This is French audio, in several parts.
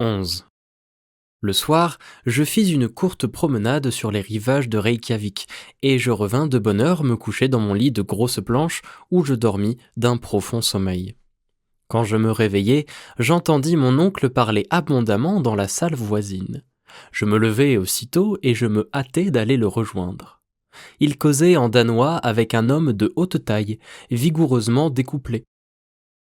11. Le soir, je fis une courte promenade sur les rivages de Reykjavik et je revins de bonne heure me coucher dans mon lit de grosses planches où je dormis d'un profond sommeil. Quand je me réveillai, j'entendis mon oncle parler abondamment dans la salle voisine. Je me levai aussitôt et je me hâtai d'aller le rejoindre. Il causait en danois avec un homme de haute taille, vigoureusement découplé.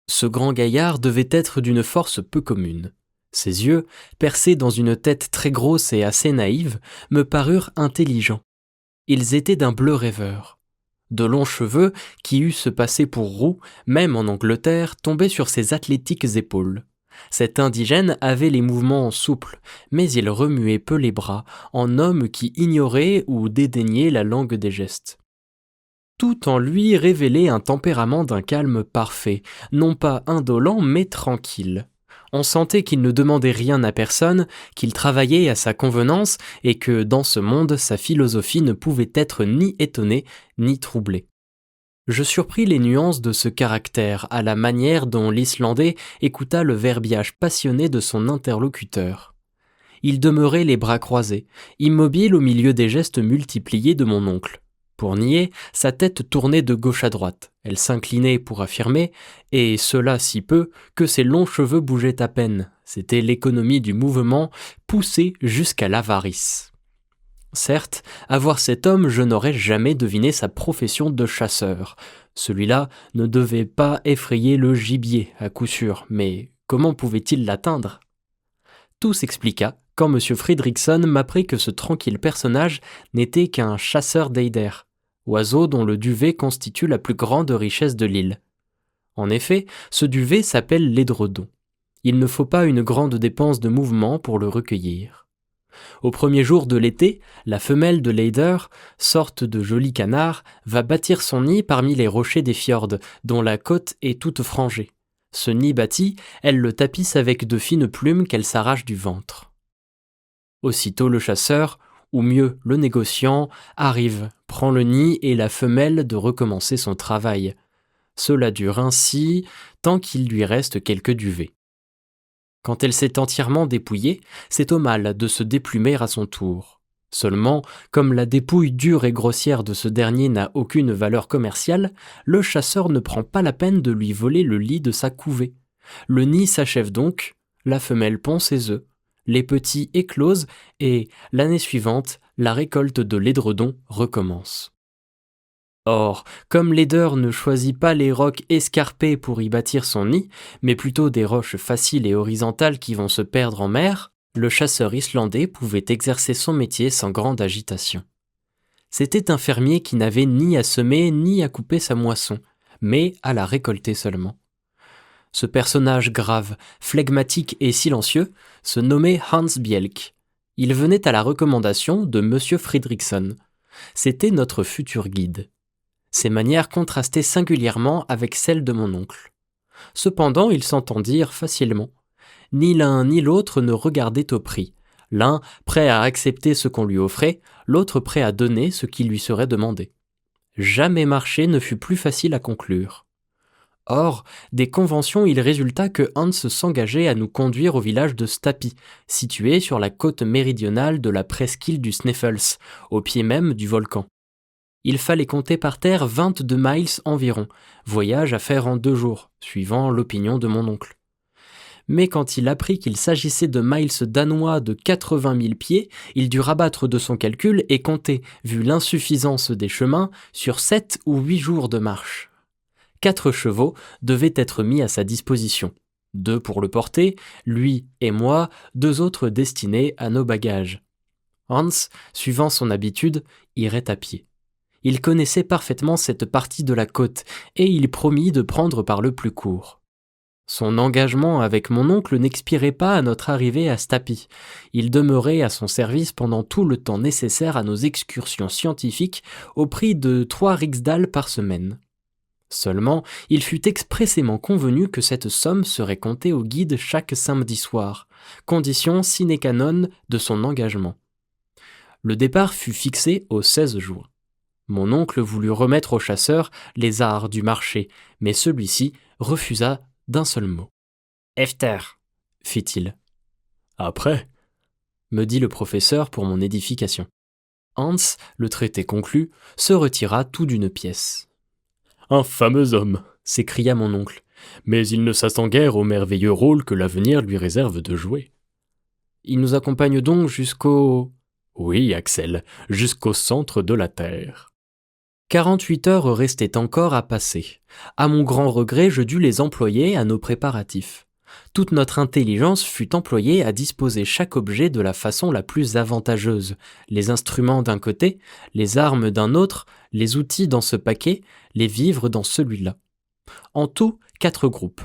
Ce grand gaillard devait être d'une force peu commune. Ses yeux, percés dans une tête très grosse et assez naïve, me parurent intelligents. Ils étaient d'un bleu rêveur. De longs cheveux, qui eussent passé pour roux, même en Angleterre, tombaient sur ses athlétiques épaules. Cet indigène avait les mouvements souples, mais il remuait peu les bras, en homme qui ignorait ou dédaignait la langue des gestes. Tout en lui révélait un tempérament d'un calme parfait, non pas indolent mais tranquille. On sentait qu'il ne demandait rien à personne, qu'il travaillait à sa convenance et que, dans ce monde, sa philosophie ne pouvait être ni étonnée ni troublée. Je surpris les nuances de ce caractère à la manière dont l'Islandais écouta le verbiage passionné de son interlocuteur. Il demeurait les bras croisés, immobile au milieu des gestes multipliés de mon oncle. Pour nier, sa tête tournait de gauche à droite. Elle s'inclinait pour affirmer, et cela si peu que ses longs cheveux bougeaient à peine. C'était l'économie du mouvement poussée jusqu'à l'avarice. Certes, à voir cet homme, je n'aurais jamais deviné sa profession de chasseur. Celui-là ne devait pas effrayer le gibier, à coup sûr, mais comment pouvait-il l'atteindre ? Tout s'expliqua quand M. Fridriksson m'apprit que ce tranquille personnage n'était qu'un chasseur d'eider, oiseau dont le duvet constitue la plus grande richesse de l'île. En effet, ce duvet s'appelle l'édredon. Il ne faut pas une grande dépense de mouvement pour le recueillir. Au premier jour de l'été, la femelle de l'eider, sorte de joli canard, va bâtir son nid parmi les rochers des fjords, dont la côte est toute frangée. Ce nid bâti, elle le tapisse avec de fines plumes qu'elle s'arrache du ventre. Aussitôt le chasseur, ou mieux le négociant, arrive, prend le nid et la femelle de recommencer son travail. Cela dure ainsi tant qu'il lui reste quelques duvets. Quand elle s'est entièrement dépouillée, c'est au mâle de se déplumer à son tour. Seulement, comme la dépouille dure et grossière de ce dernier n'a aucune valeur commerciale, le chasseur ne prend pas la peine de lui voler le lit de sa couvée. Le nid s'achève donc, la femelle pond ses œufs, les petits éclosent et, l'année suivante, la récolte de l'édredon recommence. Or, comme l'eider ne choisit pas les rocs escarpés pour y bâtir son nid, mais plutôt des roches faciles et horizontales qui vont se perdre en mer, le chasseur islandais pouvait exercer son métier sans grande agitation. C'était un fermier qui n'avait ni à semer ni à couper sa moisson, mais à la récolter seulement. Ce personnage grave, flegmatique et silencieux se nommait Hans Bjelk. Il venait à la recommandation de M. Fridriksson. C'était notre futur guide. Ses manières contrastaient singulièrement avec celles de mon oncle. Cependant, ils s'entendirent facilement. Ni l'un ni l'autre ne regardaient au prix. L'un prêt à accepter ce qu'on lui offrait, l'autre prêt à donner ce qui lui serait demandé. Jamais marché ne fut plus facile à conclure. Or, des conventions il résulta que Hans s'engageait à nous conduire au village de Stapi, situé sur la côte méridionale de la presqu'île du Sneffels, au pied même du volcan. Il fallait compter par terre 22 miles environ, voyage à faire en 2 jours, suivant l'opinion de mon oncle. Mais quand il apprit qu'il s'agissait de miles danois de 80 000 pieds, il dut rabattre de son calcul et compter, vu l'insuffisance des chemins, sur 7 ou 8 jours de marche. 4 chevaux devaient être mis à sa disposition. 2 pour le porter, lui et moi, 2 autres destinés à nos bagages. Hans, suivant son habitude, irait à pied. Il connaissait parfaitement cette partie de la côte et il promit de prendre par le plus court. Son engagement avec mon oncle n'expirait pas à notre arrivée à Stapi. Il demeurait à son service pendant tout le temps nécessaire à nos excursions scientifiques au prix de 3 riksdal par semaine. Seulement, il fut expressément convenu que cette somme serait comptée au guide chaque samedi soir, condition sine qua non de son engagement. Le départ fut fixé au 16 juin. Mon oncle voulut remettre au chasseur les arts du marché, mais celui-ci refusa d'un seul mot. « Efter » fit-il. Après, me dit le professeur pour mon édification. Hans, le traité conclu, se retira tout d'une pièce. Un fameux homme, s'écria mon oncle, mais il ne s'attend guère au merveilleux rôle que l'avenir lui réserve de jouer. Il nous accompagne donc jusqu'au... Oui, Axel, jusqu'au centre de la Terre. 48 heures restaient encore à passer. À mon grand regret, je dus les employer à nos préparatifs. Toute notre intelligence fut employée à disposer chaque objet de la façon la plus avantageuse. Les instruments d'un côté, les armes d'un autre, les outils dans ce paquet, les vivres dans celui-là. En tout, 4 groupes.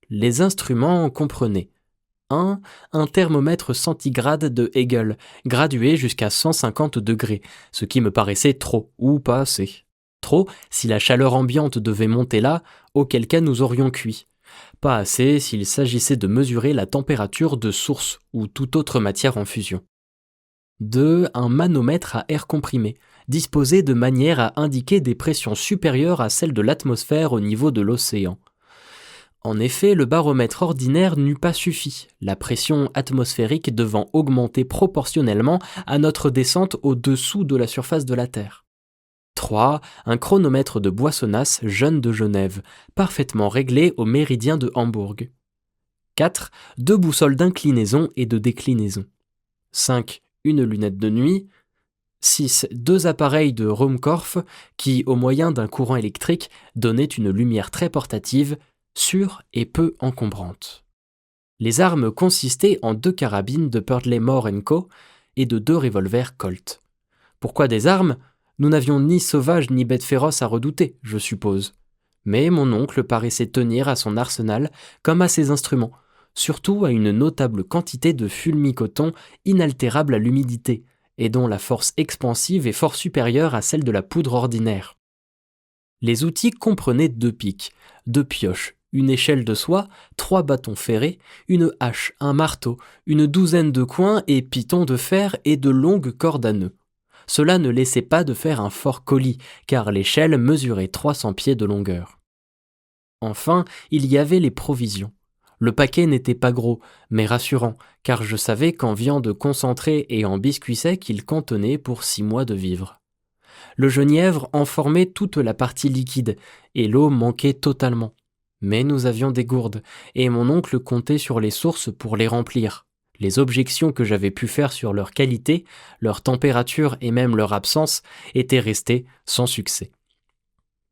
Les instruments comprenaient 1. Un thermomètre centigrade de Hegel, gradué jusqu'à 150 degrés, ce qui me paraissait trop ou pas assez. Trop si la chaleur ambiante devait monter là, auquel cas nous aurions cuit. Pas assez s'il s'agissait de mesurer la température de source ou toute autre matière en fusion. 2. Un manomètre à air comprimé, disposé de manière à indiquer des pressions supérieures à celles de l'atmosphère au niveau de l'océan. En effet, le baromètre ordinaire n'eût pas suffi, la pression atmosphérique devant augmenter proportionnellement à notre descente au-dessous de la surface de la Terre. 3. Un chronomètre de Boissonnas jeune de Genève, parfaitement réglé au méridien de Hambourg. 4. 2 boussoles d'inclinaison et de déclinaison. 5. Une lunette de nuit. 6. 2 appareils de Ruhmkorff qui, au moyen d'un courant électrique, donnaient une lumière très portative, sûre et peu encombrante. Les armes consistaient en 2 carabines de Purdley Moore & Co. et de 2 revolvers Colt. Pourquoi des armes ? Nous n'avions ni sauvages ni bêtes féroces à redouter, je suppose. Mais mon oncle paraissait tenir à son arsenal comme à ses instruments, surtout à une notable quantité de fulmi-coton inaltérable à l'humidité, et dont la force expansive est fort supérieure à celle de la poudre ordinaire. Les outils comprenaient 2 pics, 2 pioches, une échelle de soie, 3 bâtons ferrés, une hache, un marteau, une douzaine de coins et pitons de fer et de longues cordes à nœuds. Cela ne laissait pas de faire un fort colis, car l'échelle mesurait 300 pieds de longueur. Enfin, il y avait les provisions. Le paquet n'était pas gros, mais rassurant, car je savais qu'en viande concentrée et en biscuits secs il contenait pour 6 mois de vivres. Le genièvre en formait toute la partie liquide, et l'eau manquait totalement. Mais nous avions des gourdes, et mon oncle comptait sur les sources pour les remplir. Les objections que j'avais pu faire sur leur qualité, leur température et même leur absence étaient restées sans succès.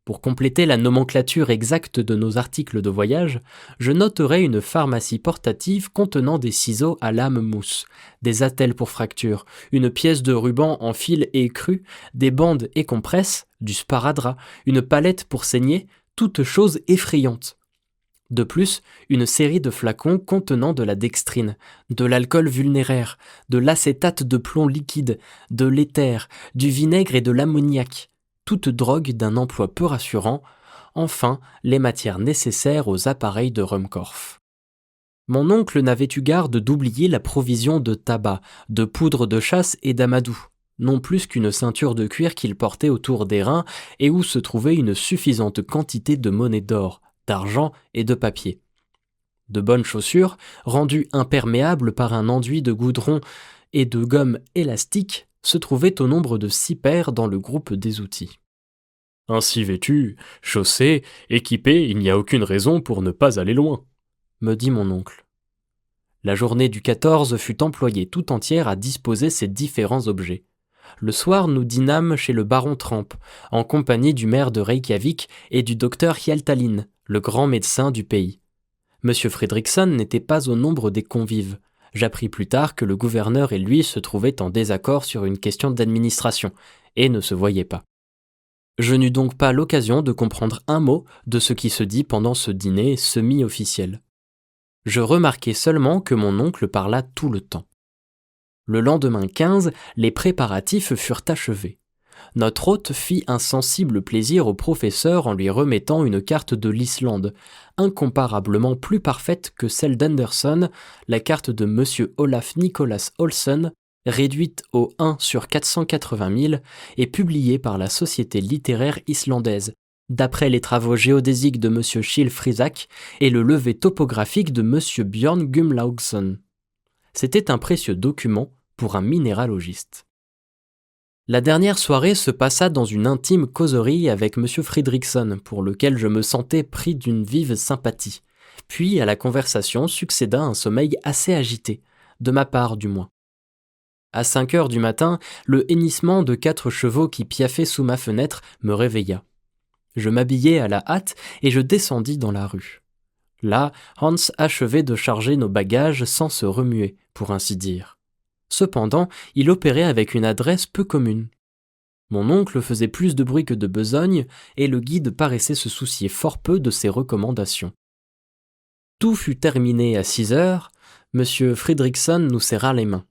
Pour compléter la nomenclature exacte de nos articles de voyage, je noterai une pharmacie portative contenant des ciseaux à lame mousse, des attelles pour fractures, une pièce de ruban en fil écru, des bandes et compresses, du sparadrap, une palette pour saigner, toutes choses effrayantes. De plus, une série de flacons contenant de la dextrine, de l'alcool vulnéraire, de l'acétate de plomb liquide, de l'éther, du vinaigre et de l'ammoniac, toute drogue d'un emploi peu rassurant, enfin les matières nécessaires aux appareils de Ruhmkorff. Mon oncle n'avait eu garde d'oublier la provision de tabac, de poudre de chasse et d'amadou, non plus qu'une ceinture de cuir qu'il portait autour des reins et où se trouvait une suffisante quantité de monnaie d'or, d'argent et de papier. De bonnes chaussures, rendues imperméables par un enduit de goudron et de gomme élastique, se trouvaient au nombre de 6 paires dans le groupe des outils. Ainsi vêtu, chaussé, équipé, il n'y a aucune raison pour ne pas aller loin, me dit mon oncle. La journée du 14 fut employée tout entière à disposer ces différents objets. Le soir, nous dînâmes chez le baron Tramp, en compagnie du maire de Reykjavik et du docteur Hjaltalin, le grand médecin du pays. M. Fredriksson n'était pas au nombre des convives. J'appris plus tard que le gouverneur et lui se trouvaient en désaccord sur une question d'administration, et ne se voyaient pas. Je n'eus donc pas l'occasion de comprendre un mot de ce qui se dit pendant ce dîner semi-officiel. Je remarquai seulement que mon oncle parla tout le temps. Le lendemain 15, les préparatifs furent achevés. Notre hôte fit un sensible plaisir au professeur en lui remettant une carte de l'Islande, incomparablement plus parfaite que celle d'Anderson, la carte de M. Olaf Nicolas Olsen, réduite au 1 sur 480 000 et publiée par la Société littéraire islandaise, d'après les travaux géodésiques de M. Schill Frisak et le levé topographique de M. Björn Gumlaugsson. C'était un précieux document pour un minéralogiste. La dernière soirée se passa dans une intime causerie avec M. Fridriksson, pour lequel je me sentais pris d'une vive sympathie. Puis à la conversation succéda un sommeil assez agité, de ma part du moins. À 5 heures du matin, le hennissement de 4 chevaux qui piaffaient sous ma fenêtre me réveilla. Je m'habillai à la hâte et je descendis dans la rue. Là, Hans achevait de charger nos bagages sans se remuer, pour ainsi dire. Cependant, il opérait avec une adresse peu commune. Mon oncle faisait plus de bruit que de besogne, et le guide paraissait se soucier fort peu de ses recommandations. Tout fut terminé à 6 heures, M. Fridriksson nous serra les mains.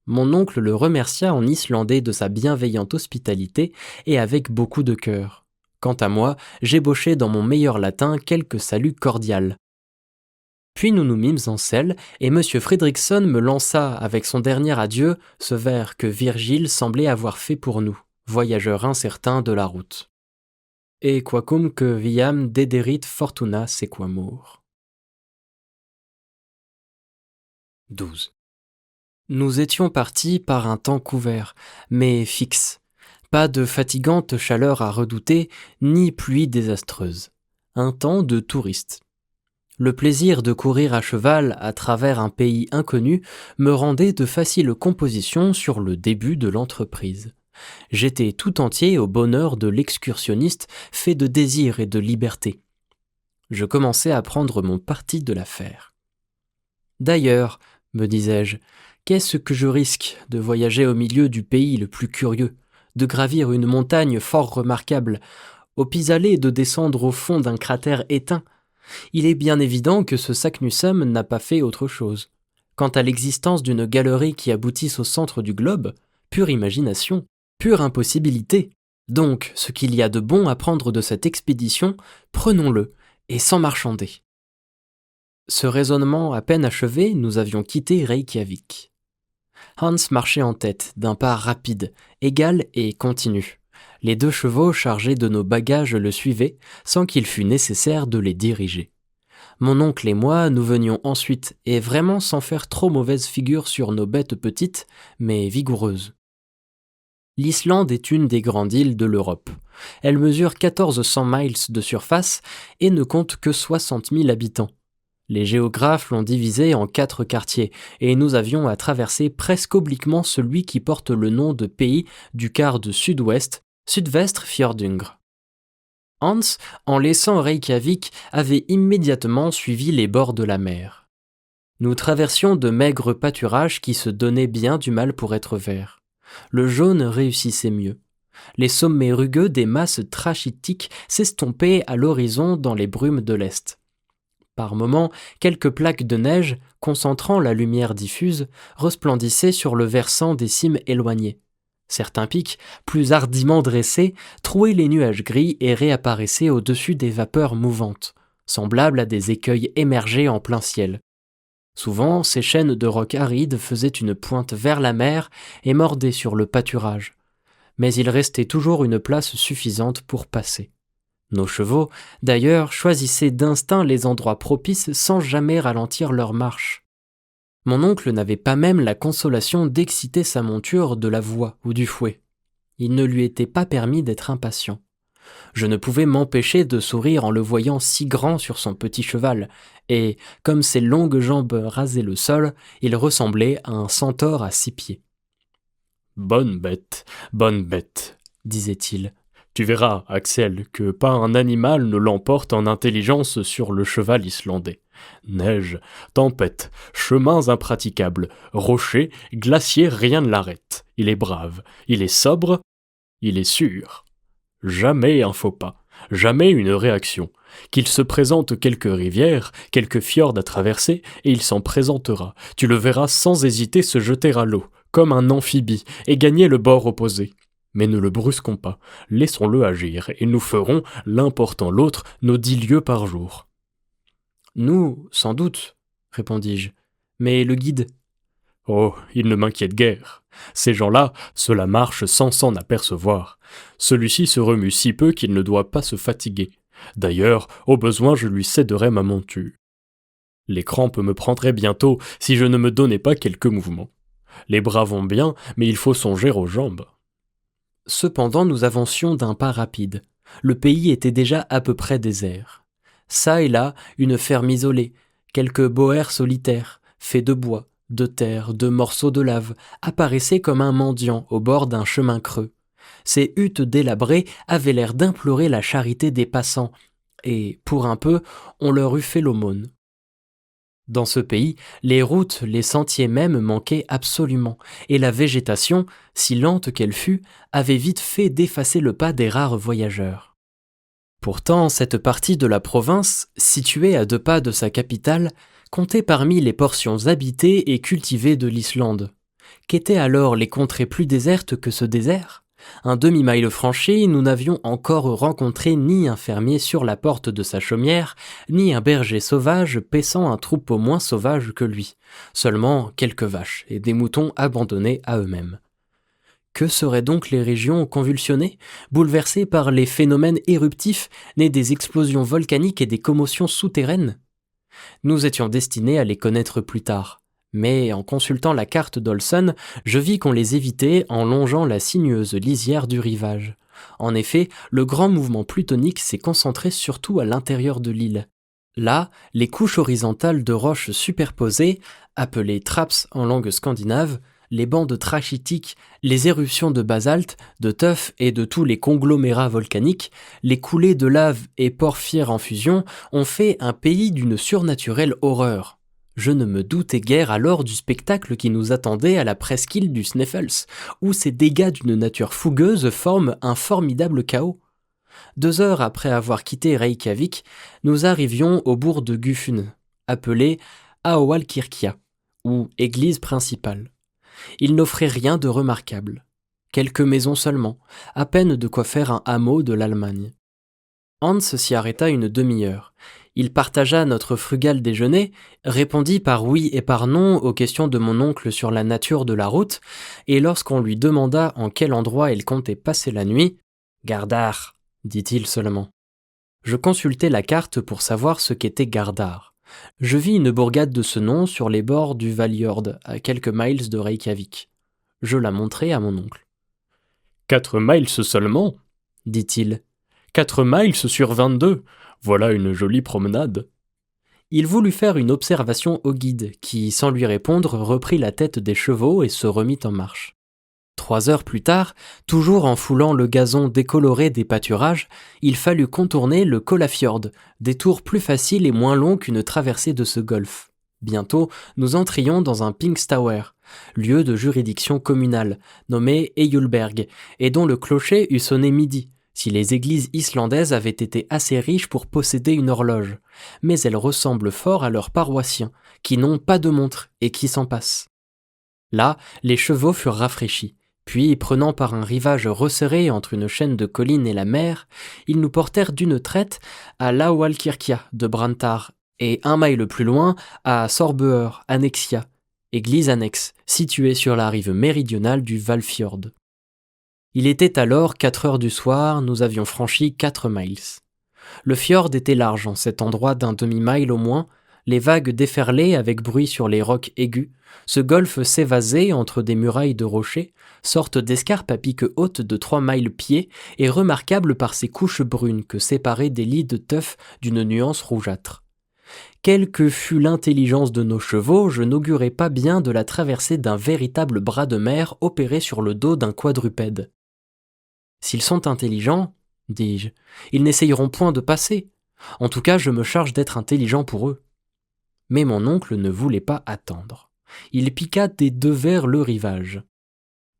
Mon oncle le remercia en islandais de sa bienveillante hospitalité et avec beaucoup de cœur. Quant à moi, j'ébauchai dans mon meilleur latin quelques saluts cordiales. Puis nous nous mîmes en selle, et M. Fridriksson me lança avec son dernier adieu ce vers que Virgile semblait avoir fait pour nous, voyageurs incertains de la route. Et quacum que viam dederit fortuna sequamur. 12. Nous étions partis par un temps couvert, mais fixe. Pas de fatigante chaleur à redouter, ni pluie désastreuse. Un temps de touriste. Le plaisir de courir à cheval à travers un pays inconnu me rendait de faciles compositions sur le début de l'entreprise. J'étais tout entier au bonheur de l'excursionniste fait de désir et de liberté. Je commençais à prendre mon parti de l'affaire. D'ailleurs, me disais-je, qu'est-ce que je risque de voyager au milieu du pays le plus curieux, de gravir une montagne fort remarquable, au pis-aller de descendre au fond d'un cratère éteint? Il est bien évident que ce Saknussemm n'a pas fait autre chose. Quant à l'existence d'une galerie qui aboutisse au centre du globe, pure imagination, pure impossibilité. Donc, ce qu'il y a de bon à prendre de cette expédition, prenons-le, et sans marchander. Ce raisonnement à peine achevé, nous avions quitté Reykjavik. Hans marchait en tête, d'un pas rapide, égal et continu. Les 2 chevaux chargés de nos bagages le suivaient, sans qu'il fût nécessaire de les diriger. Mon oncle et moi, nous venions ensuite, et vraiment sans faire trop mauvaise figure sur nos bêtes petites, mais vigoureuses. L'Islande est une des grandes îles de l'Europe. Elle mesure 1400 miles de surface et ne compte que 60 000 habitants. Les géographes l'ont divisée en 4 quartiers, et nous avions à traverser presque obliquement celui qui porte le nom de pays du quart de sud-ouest, Sudvestrfjordungr. Hans, en laissant Reykjavik, avait immédiatement suivi les bords de la mer. Nous traversions de maigres pâturages qui se donnaient bien du mal pour être verts. Le jaune réussissait mieux. Les sommets rugueux des masses trachytiques s'estompaient à l'horizon dans les brumes de l'est. Par moments, quelques plaques de neige, concentrant la lumière diffuse, resplendissaient sur le versant des cimes éloignées. Certains pics, plus hardiment dressés, trouaient les nuages gris et réapparaissaient au-dessus des vapeurs mouvantes, semblables à des écueils émergés en plein ciel. Souvent, ces chaînes de rocs arides faisaient une pointe vers la mer et mordaient sur le pâturage. Mais il restait toujours une place suffisante pour passer. Nos chevaux, d'ailleurs, choisissaient d'instinct les endroits propices sans jamais ralentir leur marche. Mon oncle n'avait pas même la consolation d'exciter sa monture de la voix ou du fouet. Il ne lui était pas permis d'être impatient. Je ne pouvais m'empêcher de sourire en le voyant si grand sur son petit cheval, et, comme ses longues jambes rasaient le sol, il ressemblait à un centaure à 6 pieds. « bonne bête, disait-il. Tu verras, Axel, que pas un animal ne l'emporte en intelligence sur le cheval islandais. Neige, tempête, chemins impraticables, rochers, glaciers, rien ne l'arrête. Il est brave, il est sobre, il est sûr. Jamais un faux pas, jamais une réaction. Qu'il se présente quelques rivières, quelques fjords à traverser, et il s'en présentera. Tu le verras sans hésiter se jeter à l'eau, comme un amphibie, et gagner le bord opposé. Mais ne le brusquons pas, laissons-le agir, et nous ferons, l'un portant l'autre, nos 10 lieues par jour. Nous, sans doute, répondis-je. Mais le guide ? Oh, il ne m'inquiète guère. Ces gens-là, cela marche sans s'en apercevoir. Celui-ci se remue si peu qu'il ne doit pas se fatiguer. D'ailleurs, au besoin, je lui céderai ma monture. Les crampes me prendraient bientôt si je ne me donnais pas quelques mouvements. Les bras vont bien, mais il faut songer aux jambes. Cependant, nous avancions d'un pas rapide. Le pays était déjà à peu près désert. Ça et là, une ferme isolée, quelques bohers solitaires, faits de bois, de terre, de morceaux de lave, apparaissaient comme un mendiant au bord d'un chemin creux. Ces huttes délabrées avaient l'air d'implorer la charité des passants, et, pour un peu, on leur eût fait l'aumône. Dans ce pays, les routes, les sentiers même manquaient absolument, et la végétation, si lente qu'elle fût, avait vite fait d'effacer le pas des rares voyageurs. Pourtant, cette partie de la province, située à 2 pas de sa capitale, comptait parmi les portions habitées et cultivées de l'Islande. Qu'étaient alors les contrées plus désertes que ce désert ? Un demi-mille franchi, nous n'avions encore rencontré ni un fermier sur la porte de sa chaumière, ni un berger sauvage paissant un troupeau moins sauvage que lui, seulement quelques vaches et des moutons abandonnés à eux-mêmes. Que seraient donc les régions convulsionnées, bouleversées par les phénomènes éruptifs nés des explosions volcaniques et des commotions souterraines ? Nous étions destinés à les connaître plus tard. Mais en consultant la carte d'Olson, je vis qu'on les évitait en longeant la sinueuse lisière du rivage. En effet, le grand mouvement plutonique s'est concentré surtout à l'intérieur de l'île. Là, les couches horizontales de roches superposées, appelées traps en langue scandinave, les bandes trachytiques, les éruptions de basalte, de teuf et de tous les conglomérats volcaniques, les coulées de lave et porphyre en fusion ont fait un pays d'une surnaturelle horreur. Je ne me doutais guère alors du spectacle qui nous attendait à la presqu'île du Sneffels, où ces dégâts d'une nature fougueuse forment un formidable chaos. 2 heures après avoir quitté Reykjavik, nous arrivions au bourg de Gufun, appelé Aoalkirkja, ou église principale. Il n'offrait rien de remarquable. Quelques maisons seulement, à peine de quoi faire un hameau de l'Allemagne. Hans s'y arrêta une demi-heure. Il partagea notre frugal déjeuner, répondit par oui et par non aux questions de mon oncle sur la nature de la route, et lorsqu'on lui demanda en quel endroit il comptait passer la nuit, « Gardar », dit-il seulement. Je consultai la carte pour savoir ce qu'était Gardar. Je vis une bourgade de ce nom sur les bords du Valjord, à quelques miles de Reykjavik. Je la montrai à mon oncle. « 4 miles seulement ?» dit-il. 4 miles sur 22, voilà une jolie promenade. Il voulut faire une observation au guide, qui, sans lui répondre, reprit la tête des chevaux et se remit en marche. 3 heures plus tard, toujours en foulant le gazon décoloré des pâturages, il fallut contourner le Kollafjord, détour plus facile et moins long qu'une traversée de ce golfe. Bientôt, nous entrions dans un Pingstauer, lieu de juridiction communale, nommé Eyjulberg, et dont le clocher eût sonné midi, si les églises islandaises avaient été assez riches pour posséder une horloge. Mais elles ressemblent fort à leurs paroissiens, qui n'ont pas de montre et qui s'en passent. Là, les chevaux furent rafraîchis. Puis, prenant par un rivage resserré entre une chaîne de collines et la mer, ils nous portèrent d'une traite à l'Aoalkirkja de Brantar et 1 mile plus loin à Sorbuer, Annexia, église annexe, située sur la rive méridionale du Hvalfjord. Il était alors 4 heures du soir, nous avions franchi 4 miles. Le fjord était large en cet endroit d'1 demi-mile au moins, les vagues déferlaient avec bruit sur les rocs aigus, ce golfe s'évasait entre des murailles de rochers, sorte d'escarpe à pique haute de 3 miles pieds et remarquable par ses couches brunes que séparaient des lits de teuf d'une nuance rougeâtre. Quelle que fût l'intelligence de nos chevaux, je n'augurais pas bien de la traversée d'un véritable bras de mer opéré sur le dos d'un quadrupède. S'ils sont intelligents, dis-je, ils n'essayeront point de passer. En tout cas, je me charge d'être intelligent pour eux. Mais mon oncle ne voulait pas attendre. Il piqua des 2 vers le rivage.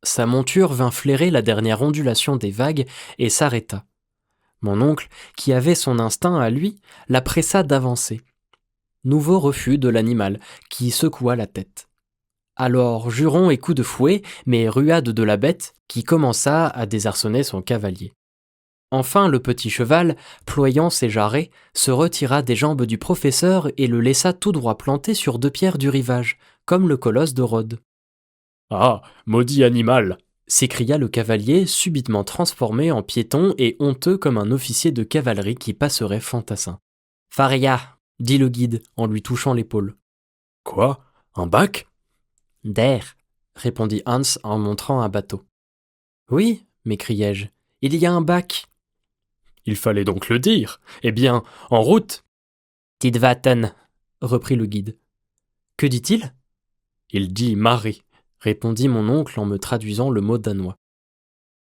Sa monture vint flairer la dernière ondulation des vagues et s'arrêta. Mon oncle, qui avait son instinct à lui, la pressa d'avancer. Nouveau refus de l'animal, qui secoua la tête. Alors jurons et coups de fouet, mais ruade de la bête, qui commença à désarçonner son cavalier. Enfin le petit cheval, ployant ses jarrets, se retira des jambes du professeur et le laissa tout droit planté sur 2 pierres du rivage, comme le colosse de Rhodes. « Ah, maudit animal !» s'écria le cavalier, subitement transformé en piéton et honteux comme un officier de cavalerie qui passerait fantassin. « Faria !» dit le guide en lui touchant l'épaule. Quoi? Un bac? Der, répondit Hans en montrant un bateau. Oui, m'écriai-je, il y a un bac. Il fallait donc le dire. Eh bien, en route! Tidvaten, reprit le guide. Que dit-il? Il dit Marie, Répondit mon oncle en me traduisant le mot danois.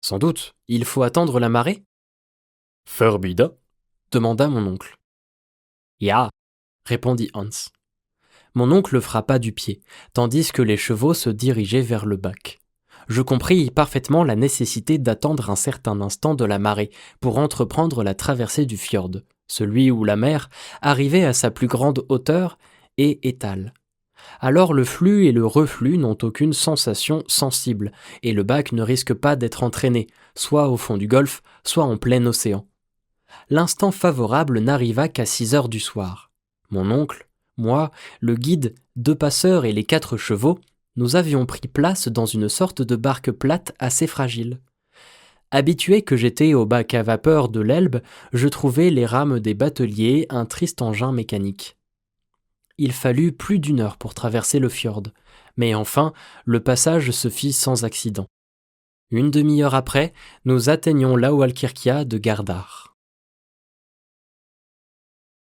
Sans doute, il faut attendre la marée? Förbida? Demanda mon oncle. Ja, répondit Hans. Mon oncle frappa du pied, tandis que les chevaux se dirigeaient vers le bac. Je compris parfaitement la nécessité d'attendre un certain instant de la marée pour entreprendre la traversée du fjord, celui où la mer arrivait à sa plus grande hauteur et étale. Alors le flux et le reflux n'ont aucune sensation sensible, et le bac ne risque pas d'être entraîné, soit au fond du golfe, soit en plein océan. L'instant favorable n'arriva qu'à 6 heures du soir. Mon oncle, moi, le guide, 2 passeurs et les 4 chevaux, nous avions pris place dans une sorte de barque plate assez fragile. Habitué que j'étais au bac à vapeur de l'Elbe, je trouvais les rames des bateliers un triste engin mécanique. Il fallut plus d'1 heure pour traverser le fjord, mais enfin, le passage se fit sans accident. Une demi-heure après, nous atteignions l'Aualkirkja de Gardar.